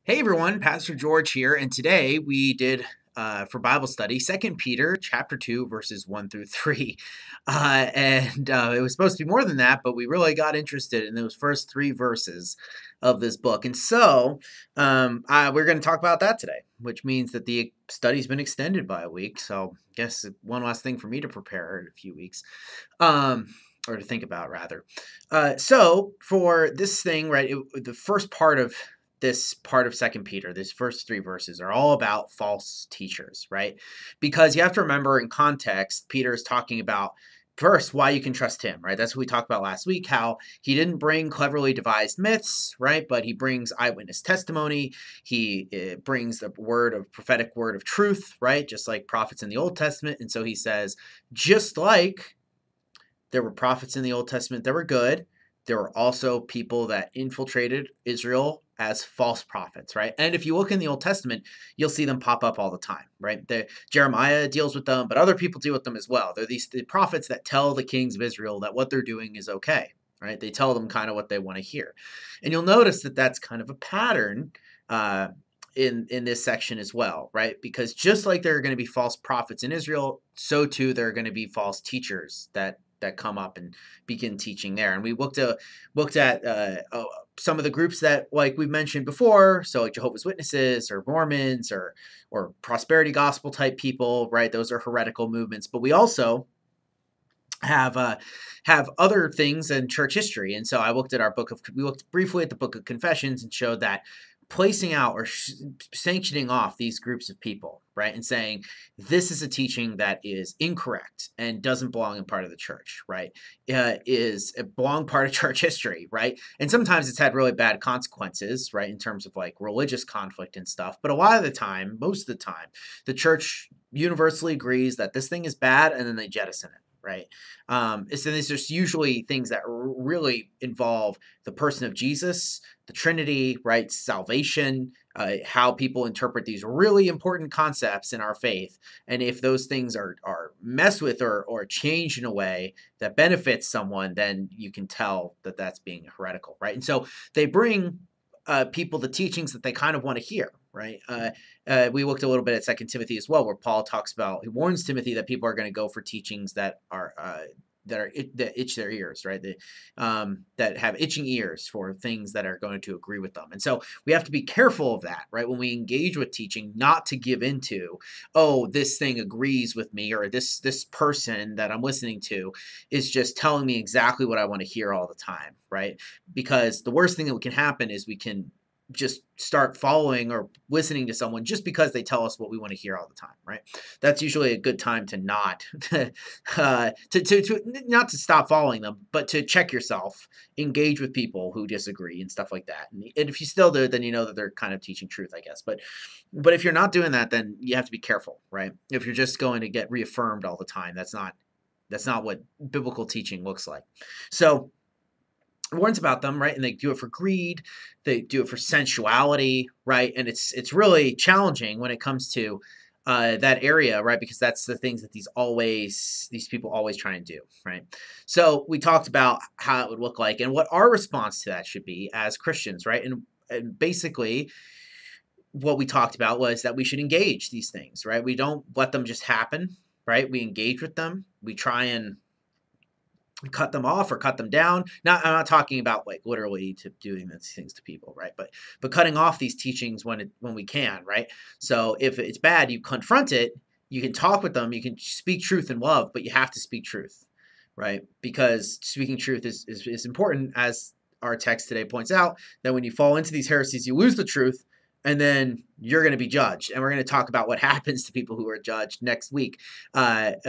Hey everyone, Pastor George here, and today we did for Bible study Second Peter chapter 2 verses 1 through 3. And it was supposed to be more than that, but we really got interested in those first three verses of this book. And so we're going to talk about that today, which means that the study's been extended by a week. So I guess one last thing for me to prepare in a few weeks. Or to think about rather. So for this thing, right, the first part of this part of Second Peter, these first three verses are all about false teachers, right? Because you have to remember in context, Peter is talking about first why you can trust him, right? That's what we talked about last week, how he didn't bring cleverly devised myths, right? But he brings eyewitness testimony. He brings the prophetic word of truth, right? Just like prophets in the Old Testament. And so he says, just like there were prophets in the Old Testament that were good, there were also people that infiltrated Israel as false prophets, right? And if you look in the Old Testament, you'll see them pop up all the time, right? Jeremiah deals with them, but other people deal with them as well. They're the prophets that tell the kings of Israel that what they're doing is okay, right? They tell them kind of what they want to hear. And you'll notice that that's kind of a pattern uh, in this section as well, right? Because just like there are going to be false prophets in Israel, so too there are going to be false teachers that come up and begin teaching there. And we looked at some of the groups that, like we've mentioned before, so like Jehovah's Witnesses or Mormons or prosperity gospel type people, right? Those are heretical movements. But we also have other things in church history. And so we looked briefly at the Book of Confessions and showed that placing out or sanctioning off these groups of people, right, and saying this is a teaching that is incorrect and doesn't belong in part of the church, right, is a belong part of church history, right, and sometimes it's had really bad consequences, right, in terms of like religious conflict and stuff. But a lot of the time, most of the time, the church universally agrees that this thing is bad, and then they jettison it. Right. So these are usually things that really involve the person of Jesus, the Trinity, right? Salvation, how people interpret these really important concepts in our faith. And if those things are messed with or changed in a way that benefits someone, then you can tell that that's being heretical, right? And so they bring people the teachings that they kind of want to hear, right? We looked a little bit at Second Timothy as well, where Paul talks about, he warns Timothy that people are going to go for teachings that itch their ears, right? That have itching ears for things that are going to agree with them. And so we have to be careful of that, right? When we engage with teaching, not to give into, oh, this thing agrees with me, or this person that I'm listening to is just telling me exactly what I want to hear all the time, right? Because the worst thing that can happen is we can just start following or listening to someone just because they tell us what we want to hear all the time, right? That's usually a good time to not to not to stop following them, but to check yourself, engage with people who disagree and stuff like that. And if you still do, then you know that they're kind of teaching truth, I guess. But if you're not doing that, then you have to be careful, right? If you're just going to get reaffirmed all the time, that's not what biblical teaching looks like. So warns about them, right? And they do it for greed, they do it for sensuality, right? And it's really challenging when it comes to that area, right? Because that's the things that these people always try and do, right? So we talked about how it would look like and what our response to that should be as Christians, right? And basically what we talked about was that we should engage these things, right? We don't let them just happen, right? We engage with them. We try and cut them off or cut them down. I'm not talking about like literally to doing these things to people, right? But cutting off these teachings when we can, right? So if it's bad, you confront it. You can talk with them. You can speak truth in love, but you have to speak truth, right? Because speaking truth is important, as our text today points out. That when you fall into these heresies, you lose the truth, and then you're going to be judged. And we're going to talk about what happens to people who are judged next week. But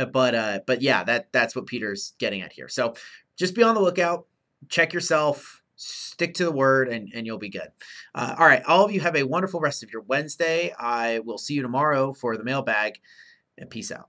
yeah, that's what Peter's getting at here. So just be on the lookout, check yourself, stick to the word, and you'll be good. All right, all of you have a wonderful rest of your Wednesday. I will see you tomorrow for the mailbag, and peace out.